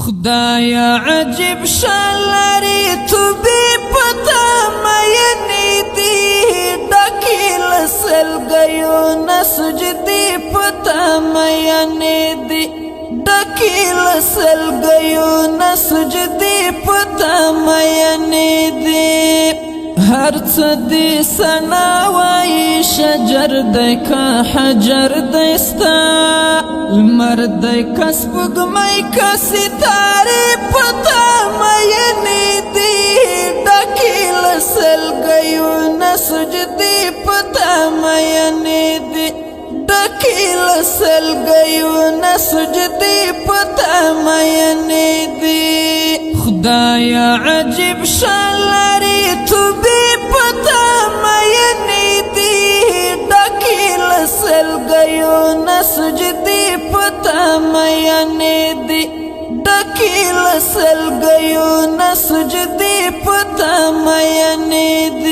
خدایا عجب شالری تو بی پتا مینی دی ڈکی لسل گیو نسجدی پتا مینی دی ڈکی لسل گیو نسجدی پتا مینی دی هر صدی سناوی شجر دی کا حجر دیستا المرد کا سپگمائی کا ستارے پتا مینی دی ڈکی لسل گیو نسجدی پتا مینی دی ڈکی لسل گیو نسجدی پتا مینی دی خدایا عجب شالری تو بی پتا مینی دی ڈکی لسل گیو نسجدی پتا مینی دی ڈکی لسل گیو نسجدی پتا مینی دی